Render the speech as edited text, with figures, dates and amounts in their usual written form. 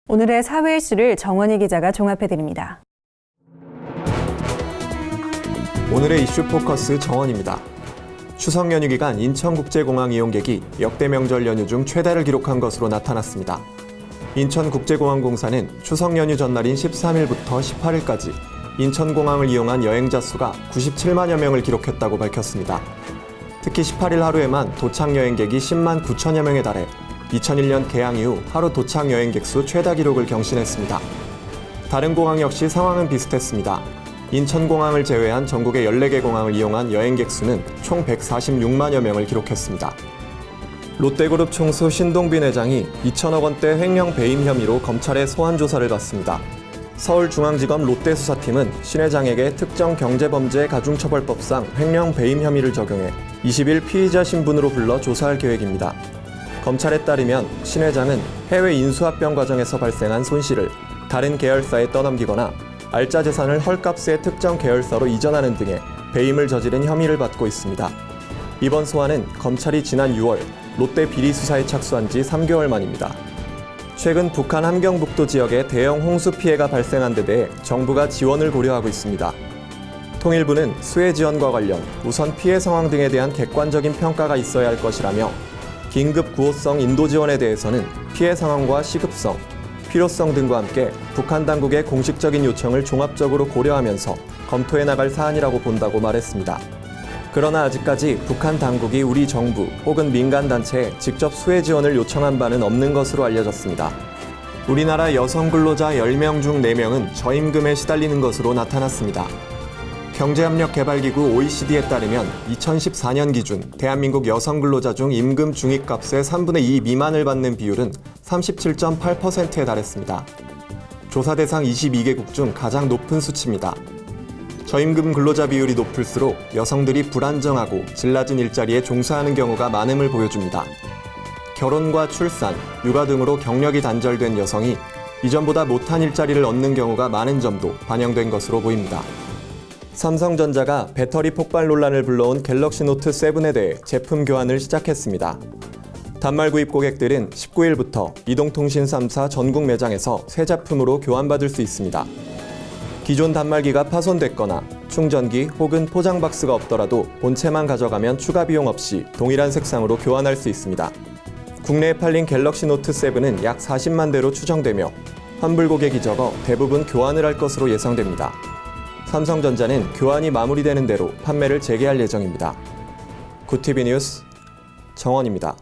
오늘의 사회 이슈를 정원희 기자가 종합해드립니다. 오늘의 이슈 포커스 정원입니다. 추석 연휴 기간 인천국제공항 이용객이 역대 명절 연휴 중 최다를 기록한 것으로 나타났습니다. 인천국제공항공사는 추석 연휴 전날인 13일부터 18일까지 인천공항을 이용한 여행자 수가 97만여 명을 기록했다고 밝혔습니다. 특히 18일 하루에만 도착 여행객이 10만 9천여 명에 달해 2001년 개항 이후 하루 도착 여행객 수 최다 기록을 경신했습니다. 다른 공항 역시 상황은 비슷했습니다. 인천공항을 제외한 전국의 14개 공항을 이용한 여행객 수는 총 146만여 명을 기록했습니다. 롯데그룹 총수 신동빈 회장이 2천억 원대 횡령 배임 혐의로 검찰의 소환 조사를 받습니다. 서울중앙지검 롯데수사팀은 신 회장에게 특정 경제범죄 가중처벌법상 횡령 배임 혐의를 적용해 20일 피의자 신분으로 불러 조사할 계획입니다. 검찰에 따르면 신 회장은 해외 인수합병 과정에서 발생한 손실을 다른 계열사에 떠넘기거나 알짜 재산을 헐값에 특정 계열사로 이전하는 등의 배임을 저지른 혐의를 받고 있습니다. 이번 소환은 검찰이 지난 6월 롯데 비리 수사에 착수한 지 3개월 만입니다. 최근 북한 함경북도 지역에 대형 홍수 피해가 발생한 데 대해 정부가 지원을 고려하고 있습니다. 통일부는 수해 지원과 관련 우선 피해 상황 등에 대한 객관적인 평가가 있어야 할 것이라며 긴급 구호성 인도 지원에 대해서는 피해 상황과 시급성, 필요성 등과 함께 북한 당국의 공식적인 요청을 종합적으로 고려하면서 검토해 나갈 사안이라고 본다고 말했습니다. 그러나 아직까지 북한 당국이 우리 정부 혹은 민간단체에 직접 수해 지원을 요청한 바는 없는 것으로 알려졌습니다. 우리나라 여성 근로자 10명 중 4명은 저임금에 시달리는 것으로 나타났습니다. 경제협력개발기구 OECD에 따르면 2014년 기준 대한민국 여성 근로자 중 임금 중위값의 3분의 2 미만을 받는 비율은 37.8%에 달했습니다. 조사 대상 22개국 중 가장 높은 수치입니다. 저임금 근로자 비율이 높을수록 여성들이 불안정하고 질 낮은 일자리에 종사하는 경우가 많음을 보여줍니다. 결혼과 출산, 육아 등으로 경력이 단절된 여성이 이전보다 못한 일자리를 얻는 경우가 많은 점도 반영된 것으로 보입니다. 삼성전자가 배터리 폭발 논란을 불러온 갤럭시 노트 7에 대해 제품 교환을 시작했습니다. 단말 구입 고객들은 19일부터 이동통신 3사 전국 매장에서 새 제품으로 교환받을 수 있습니다. 기존 단말기가 파손됐거나 충전기 혹은 포장 박스가 없더라도 본체만 가져가면 추가 비용 없이 동일한 색상으로 교환할 수 있습니다. 국내에 팔린 갤럭시 노트 7은 약 40만 대로 추정되며 환불 고객이 적어 대부분 교환을 할 것으로 예상됩니다. 삼성전자는 교환이 마무리되는 대로 판매를 재개할 예정입니다. 굿TV 뉴스 정원입니다.